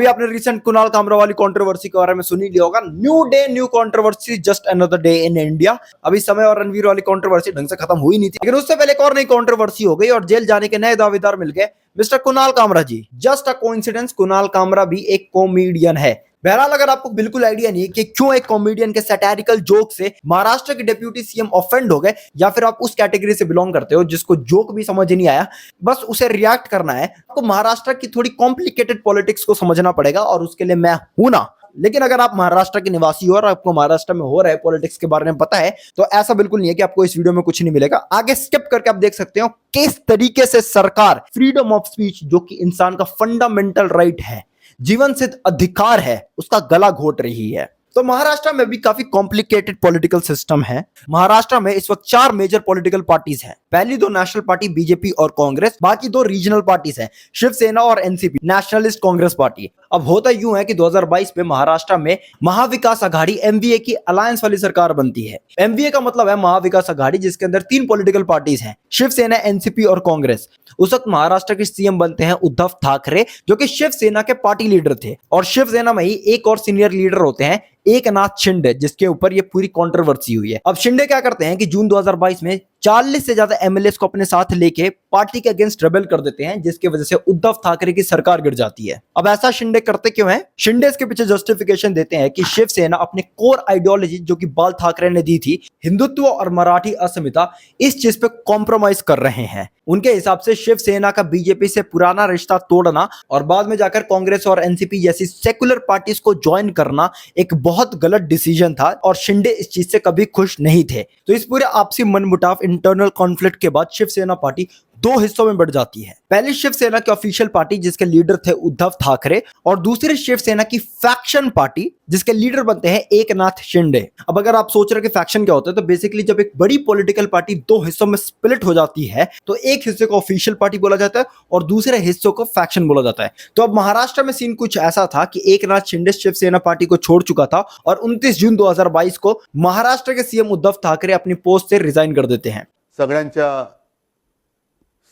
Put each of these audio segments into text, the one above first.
अभी आपने रिसेंट कुणाल कामरा वाली कंट्रोवर्सी के बारे में सुन ही लिया होगा। New day new controversy, just another day in India. अभी समय और रणवीर वाली कंट्रोवर्सी ढंग से खत्म हुई नहीं थी, लेकिन उससे पहले एक और नई कंट्रोवर्सी हो गई और जेल जाने के नए दावेदार मिल गए, mister Kunal Kamra ji. Just a coincidence, Kunal Kamra भी एक कॉमेडियन है। बहरहाल अगर आपको बिल्कुल आइडिया नहीं है कि क्यों एक कॉमेडियन के सैटारिकल जोक से महाराष्ट्र के डिप्यूटी सीएम ऑफेंड हो गए, या फिर आप उस कैटेगरी से बिलोंग करते हो जिसको जोक भी समझ नहीं आया, बस उसे रिएक्ट करना है, आपको महाराष्ट्र की थोड़ी कॉम्प्लिकेटेड पॉलिटिक्स को समझना पड़ेगा और उसके लिए मैं हूं ना। लेकिन अगर आप महाराष्ट्र के निवासी हो और आपको महाराष्ट्र में हो रहे पॉलिटिक्स के बारे में पता है, तो ऐसा बिल्कुल नहीं है कि आपको इस वीडियो में कुछ नहीं मिलेगा। आगे स्किप करके आप देख सकते हो किस तरीके से सरकार फ्रीडम ऑफ स्पीच, जो कि इंसान का फंडामेंटल राइट है, जीवन सिद्ध अधिकार है, उसका गला घोट रही है। तो महाराष्ट्र में भी काफी कॉम्प्लिकेटेड पॉलिटिकल सिस्टम है। महाराष्ट्र में इस वक्त 4 मेजर पॉलिटिकल पार्टीज हैं। पहली 2 नेशनल पार्टी बीजेपी और कांग्रेस, बाकी 2 रीजनल पार्टीज हैं, शिवसेना और एनसीपी, नेशनलिस्ट कांग्रेस पार्टी। अब होता यूं है कि 2022 में महाराष्ट्र में महाविकास आघाड़ी एमवीए की अलायंस वाली सरकार बनती है। एमवीए का मतलब है महाविकास आघाड़ी, जिसके अंदर 3 पॉलिटिकल पार्टीज हैं, शिवसेना, एनसीपी और कांग्रेस। उस वक्त महाराष्ट्र के सीएम बनते हैं उद्धव ठाकरे, जो कि शिवसेना के पार्टी लीडर थे, और शिवसेना में ही एक और सीनियर लीडर होते हैं, एकनाथ शिंदे, जिसके ऊपर ये पूरी कंट्रोवर्सी हुई है। अब शिंदे क्या करते हैं कि जून 2022 में 40 से ज्यादा एमएलए को अपने साथ लेके पार्टी के अगेंस्ट रेबेल कर देते हैं, जिसकी वजह से उद्धव ठाकरे की सरकार गिर जाती है। अब ऐसा शिंदे करते क्यों हैं? शिंदे इसके पीछे जस्टिफिकेशन देते हैं कि शिवसेना अपने कोर आइडियोलॉजी, जो कि बाल ठाकरे ने दी थी, हिंदुत्व और मराठी अस्मिता, इस चीज पे कॉम्प्रोमाइज कर रहे हैं। उनके हिसाब से शिवसेना का बीजेपी से पुराना रिश्ता तोड़ना और बाद में जाकर कांग्रेस और एनसीपी जैसी सेकुलर पार्टीज को ज्वाइन करना एक बहुत गलत डिसीजन था, और शिंदे इस चीज से कभी खुश नहीं थे। तो इस पूरे आपसी मनमुटाव, इंटरनल कॉन्फ्लिक्ट के बाद शिवसेना पार्टी 2 हिस्सों में बढ़ जाती है। पहली शिवसेना की ऑफिशियल पार्टी, जिसके लीडर थे उद्धव ठाकरे, और दूसरी शिवसेना की फैक्शन पार्टी, जिसके लीडर बनते हैं एकनाथ शिंदे। अब अगर आप सोच रहे कि फैक्शन क्या होता है, तो बेसिकली जब एक बड़ी पॉलिटिकल पार्टी 2 हिस्सों में स्प्लिट हो जाती है, तो एक हिस्से को ऑफिशियल पार्टी बोला जाता है और दूसरे हिस्सों को फैक्शन बोला जाता है। तो अब महाराष्ट्र में सीन कुछ ऐसा था कि एकनाथ शिंदे शिवसेना पार्टी को छोड़ चुका था, और 29 जून 2022 को महाराष्ट्र के सीएम उद्धव ठाकरे अपनी पोस्ट से रिजाइन कर देते हैं। सगळ्यांच्या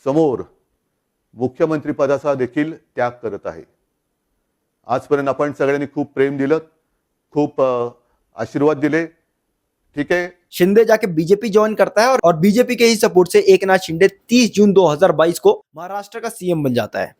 समोर मुख्यमंत्री पदाचा देखील त्याग करत आहे। आजपर्यंत आपण सगळ्यांनी खूप प्रेम दिलं, खूप आशीर्वाद दिले, ठीक है। शिंदे जाके बीजेपी ज्वाइन करता है और बीजेपी के ही सपोर्ट से एकनाथ शिंदे 30 जून 2022 को महाराष्ट्र का सीएम बन जाता है।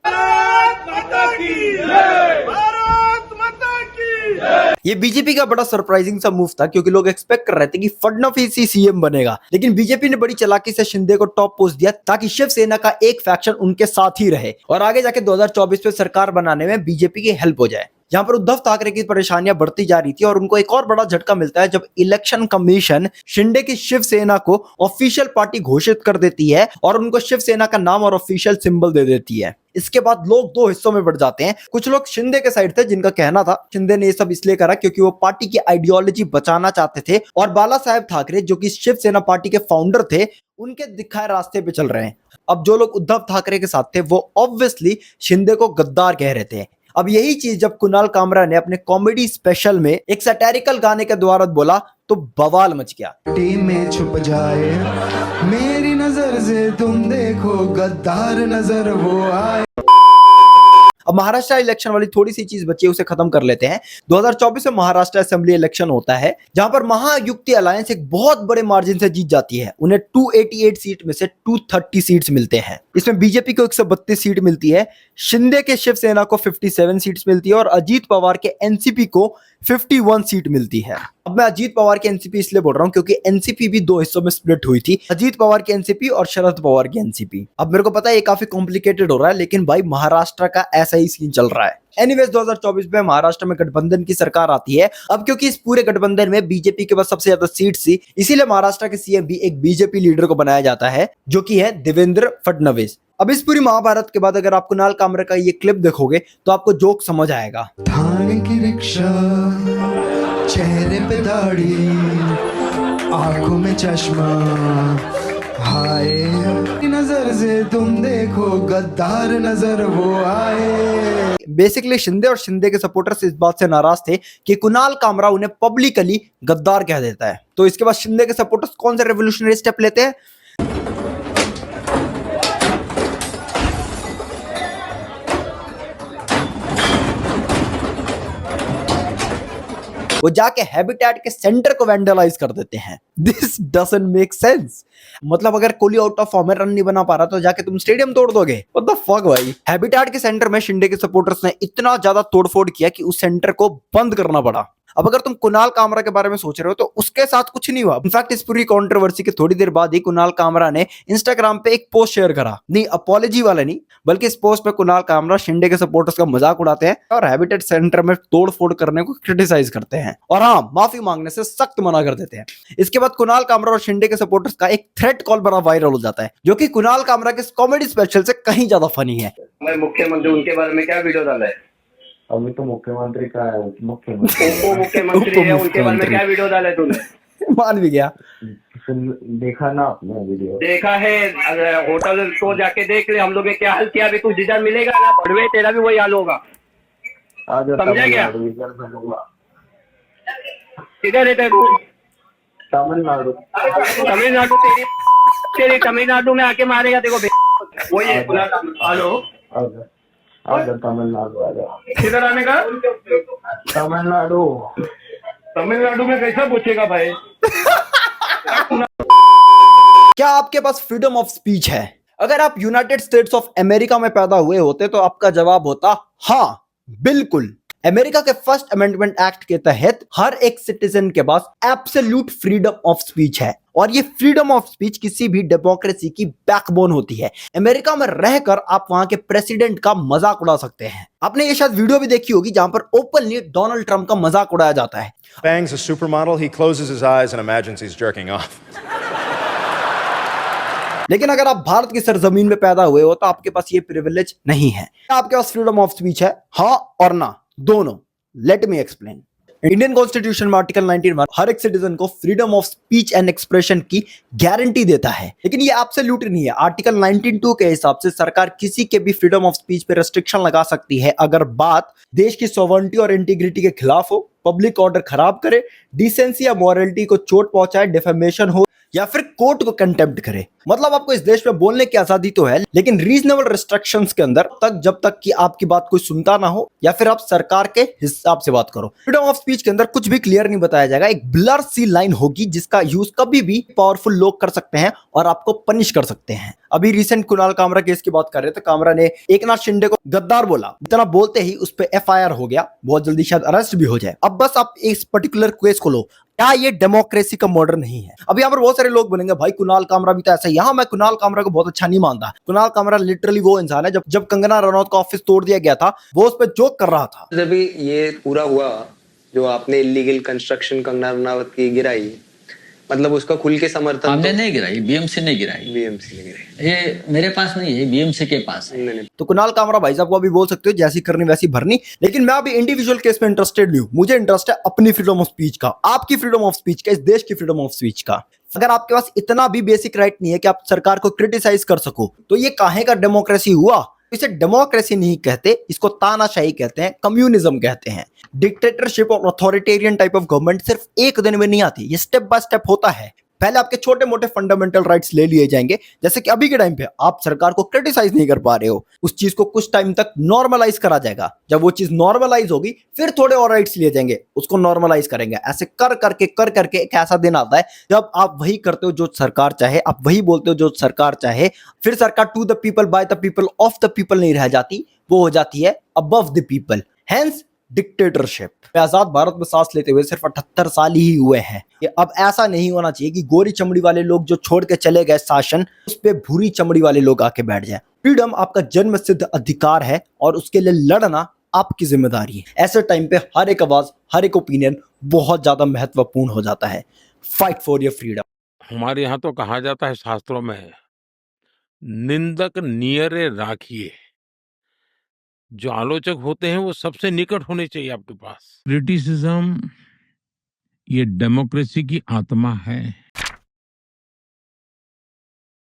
ये बीजेपी का बड़ा सरप्राइजिंग सा मूव था, क्योंकि लोग एक्सपेक्ट कर रहे थे कि फडणवीस ही सीएम बनेगा, लेकिन बीजेपी ने बड़ी चालाकी से शिंदे को टॉप पोस्ट दिया ताकि शिवसेना का एक फैक्शन उनके साथ ही रहे और आगे जाके 2024 में सरकार बनाने में बीजेपी की हेल्प हो जाए। यहाँ पर उद्धव ठाकरे की परेशानियां बढ़ती जा रही थी, और उनको एक और बड़ा झटका मिलता है जब इलेक्शन कमीशन शिंदे की शिवसेना को ऑफिशियल पार्टी घोषित कर देती है और उनको शिवसेना का नाम और ऑफिशियल सिंबल दे देती है। इसके बाद लोग 2 हिस्सों में बढ़ जाते हैं। कुछ लोग शिंदे के साइड थे, जिनका कहना था शिंदे ने ये सब इसलिए करा क्योंकि वो पार्टी की आइडियोलॉजी बचाना चाहते थे, और बाला साहेब ठाकरे, जो कि शिवसेना पार्टी के फाउंडर थे, उनके दिखाए रास्ते पे चल रहे हैं। अब जो लोग उद्धव ठाकरे के साथ थे, वो ऑब्वियसली शिंदे को गद्दार कह रहे थे। अब यही चीज जब कुणाल कामरा ने अपने कॉमेडी स्पेशल में एक सैटेरिकल गाने के द्वारा बोला, तो बवाल मच गया। टीम में छुप जाए मेरी नजर से, तुम देखो गद्दार नजर वो आए। अब महाराष्ट्र इलेक्शन वाली थोड़ी सी चीज बची है, उसे खत्म कर लेते हैं। 2024 में महाराष्ट्र असेंबली इलेक्शन होता है, जहां पर महायुक्ति अलायंस एक बहुत बड़े मार्जिन से जीत जाती है। उन्हें 288 सीट में से 230 सीट्स मिलते हैं। इसमें बीजेपी को 132 सीट मिलती है, शिंदे के शिवसेना को 57 सीट्स मिलती है, और अजीत पवार के एनसीपी को 51 सीट मिलती है। अब मैं अजीत पवार की एनसीपी इसलिए बोल रहा हूं क्योंकि एनसीपी भी 2 हिस्सों में स्प्लिट हुई थी, अजीत पवार की एनसीपी और शरद पवार की एनसीपी। अब मेरे को पता है ये काफी कॉम्प्लिकेटेड हो रहा है, लेकिन भाई महाराष्ट्र का ऐसा ही सीन चल रहा है। एनीवेज 2024 में महाराष्ट्र में गठबंधन की सरकार आती है। अब क्योंकि इस पूरे गठबंधन में बीजेपी के पास सबसे ज्यादा सीट्स थी, इसीलिए महाराष्ट्र के सीएम भी एक बीजेपी लीडर को बनाया जाता है, जो कि है देवेंद्र फडणवीस। अब इस पूरी महाभारत के बाद अगर आप कुणाल कामरा का ये क्लिप देखोगे तो आपको जोक समझ आएगा। थाने की रिक्शा, चेहरे पे दाढ़ी, आंखों में चश्मा, हाय नजर से तुम देखो गद्दार नजर वो आए। बेसिकली शिंदे और शिंदे के सपोर्टर्स इस बात से नाराज थे कि कुणाल कामरा उन्हें पब्लिकली गद्दार कह देता है। तो इसके बाद शिंदे के सपोर्टर्स कौन से रेवोल्यूशनरी स्टेप लेते हैं? वो जाके हैबिटेट के सेंटर को वैंडलाइज कर देते हैं। This doesn't make sense. मतलब अगर कोहली आउट ऑफ फॉर्म में रन नहीं बना पा रहा तो जाके तुम स्टेडियम तोड़ दोगे? व्हाट द फक भाई। हैबिटेट के सेंटर में शिंदे के सपोर्टर्स ने इतना ज्यादा तोड़फोड़ किया कि उस सेंटर को बंद करना पड़ा। अब अगर तुम कुणाल कामरा के बारे में सोच रहे हो तो उसके साथ कुछ नहीं हुआ। इनफैक्ट इस पूरी कंट्रोवर्सी के थोड़ी देर बाद ही कुणाल कामरा ने इंस्टाग्राम पे एक पोस्ट शेयर करा, नहीं अपॉलॉजी वाला नहीं, बल्कि इस पोस्ट पे कुणाल कामरा शिंदे के सपोर्टर्स का मजाक उड़ाते हैं और हैबिटेट सेंटर में तोड़फोड़ करने को क्रिटिसाइज करते हैं और हाँ, माफी मांगने से सख्त मना कर देते हैं। इसके बाद कुणाल कामरा और शिंदे के सपोर्टर्स का एक थ्रेट कॉल बड़ा वायरल हो जाता है, जो कि कुणाल कामरा के कॉमेडी स्पेशल से कहीं ज्यादा फनी है। मुख्यमंत्री उनके बारे में क्या वीडियो डाला है? अभी तो मुख्यमंत्री का है, मुख्यमंत्री उप मुख्यमंत्री है, उनके बारे में क्या वीडियो डाला है तूने? मान भी गया। फिर देखा ना आपने वीडियो? देखा है, अगर होटल तो जाके देख ले हम लोग ने क्या हाल किया। अभी तू जिधर मिलेगा ना बढ़वे, तेरा भी वही हाल होगा। आज समझा क्या? इधर मिलूंगा। किधर रहता है तू? तमिलनाडु। तमिलनाडु? तेरी तमिलनाडु में आके मारेगा देखो। वही है। हेलो, आजा तमिलनाडु आजा। किधर आने का? तमिलनाडु। तमिलनाडु में कैसा पूछेगा भाई? क्या आपके पास फ्रीडम ऑफ स्पीच है? अगर आप यूनाइटेड स्टेट्स ऑफ अमेरिका में पैदा हुए होते तो आपका जवाब होता हाँ, बिल्कुल। अमेरिका के फर्स्ट अमेंडमेंट एक्ट के तहत हर एक सिटीजन के पास एब्सोल्यूट फ्रीडम ऑफ स्पीच है और ये फ्रीडम ऑफ स्पीच किसी भी डेमोक्रेसी की बैकबोन होती है। अमेरिका में रहकर आप वहां के प्रेसिडेंट का मजाक उड़ा सकते हैं। आपने ये शायद वीडियो भी देखी होगी जहां पर ओपनली डोनाल्ड ट्रंप का मजाक उड़ाया जाता है। Bangs a supermodel, he closes his eyes and imagines he's jerking off. लेकिन अगर आप भारत की सरजमीन में पैदा हुए हो तो आपके पास ये प्रिविलेज नहीं है। आपके पास फ्रीडम ऑफ स्पीच है, हाँ और ना, दोनों। Let me explain. Indian constitution में आर्टिकल 19 हर एक सिटीजन को freedom of speech and expression की गारंटी देता है, लेकिन ये एब्सोल्यूट नहीं है। आर्टिकल 19(2) के हिसाब से सरकार किसी के भी फ्रीडम ऑफ स्पीच पे रेस्ट्रिक्शन लगा सकती है अगर बात देश की सॉवरेनिटी और इंटीग्रिटी के खिलाफ हो, पब्लिक ऑर्डर खराब करे, डिसेंसी या मॉरलिटी को चोट पहुंचाए, डिफेमेशन हो या फिर कोर्ट को कंटेम्प्ट करे। मतलब आपको इस देश में बोलने की आजादी तो है, लेकिन रीजनेबल रिस्ट्रिक्शंस के अंदर तक, जब तक कि आपकी बात कोई सुनता ना हो या फिर आप सरकार के हिसाब से बात करो। फ्रीडम ऑफ स्पीच के अंदर कुछ भी क्लियर नहीं बताया जाएगा। एक ब्लर सी लाइन होगी जिसका यूज कभी भी पावरफुल लोग कर सकते हैं और आपको पनिश कर सकते हैं। अभी रिसेंट कुणाल कामरा केस की बात कर रहे थे, कामरा ने एकनाथ शिंदे को गद्दार बोला, इतना बोलते ही उस पर FIR हो गया, बहुत जल्दी शायद अरेस्ट भी हो जाए। अब बस आप इस पर्टिकुलर केस को लो, क्या ये डेमोक्रेसी का मॉडल नहीं है? अभी यहाँ पर बहुत सारे लोग बोलेंगे भाई कुणाल कामरा भी तो ऐसा ही। यहाँ मैं कुणाल कामरा को बहुत अच्छा नहीं मानता। कुणाल कामरा लिटरली वो इंसान है, जब कंगना रनौत का ऑफिस तोड़ दिया गया था वो उस पर जोक कर रहा था। जब ये पूरा हुआ, जो आपने इलीगल कंस्ट्रक्शन कंगना रनावत की गिराई, मतलब उसका खुल के समर्थन हमने नहीं गिराई, BMC ने गिराई। BMC ने गिराई। ये मेरे पास नहीं है, BMC के पास है। नहीं। तो कुणाल कामरा भाई साहब को अभी बोल सकते हो जैसी करनी वैसी भरनी, लेकिन मैं अभी इंडिविजुअल केस में इंटरेस्टेड नहीं हूं। मुझे इंटरेस्ट है अपनी फ्रीडम ऑफ स्पीच का, आपकी फ्रीडम ऑफ स्पीच का, इस देश की फ्रीडम ऑफ स्पीच का। अगर आपके पास इतना भी बेसिक राइट नहीं है कि आप सरकार को क्रिटिसाइज कर सको तो ये काहे का डेमोक्रेसी हुआ? इसे डेमोक्रेसी नहीं कहते, इसको तानाशाही कहते हैं, कम्युनिज्म कहते हैं। डिक्टेटरशिप और अथॉरिटेरियन टाइप ऑफ गवर्नमेंट सिर्फ एक दिन में नहीं आती, ये स्टेप बाय स्टेप होता है। पहले आपके छोटे मोटे फंडामेंटल राइट्स ले लिए जाएंगे, जैसे कि अभी के टाइम पे आप सरकार को क्रिटिसाइज नहीं कर पा रहे हो, उस चीज को कुछ टाइम तक नॉर्मलाइज करा जाएगा। जब वो चीज नॉर्मलाइज होगी फिर थोड़े और राइट्स लिए जाएंगे, उसको नॉर्मलाइज करेंगे। ऐसे कर करके एक ऐसा दिन आता है जब आप वही करते हो जो सरकार चाहे, आप वही बोलते हो जो सरकार चाहे। फिर सरकार to the people, by the people, of the people नहीं रह जाती, वो हो जाती है above the people. Hence dictatorship. आजाद भारत में सांस लेते हुए सिर्फ 78 साल ही हुए हैं। ये अब ऐसा नहीं होना चाहिए कि गोरी चमड़ी वाले लोग जो छोड़ के चले गए शासन, उस पे भूरी चमड़ी वाले लोग आके बैठ जाए। फ्रीडम आपका जन्म सिद्ध अधिकार है और उसके लिए लड़ना आपकी जिम्मेदारी है। ऐसे टाइम पे हर एक आवाज, हर एक ओपिनियन बहुत ज्यादा महत्वपूर्ण हो जाता है। Fight for your freedom. हमारे यहाँ तो कहा जाता है शास्त्रों में, निंदक नियरे राखिए। जो आलोचक होते हैं वो सबसे निकट होने चाहिए आपके पास। क्रिटिसिज्म ये डेमोक्रेसी की आत्मा है।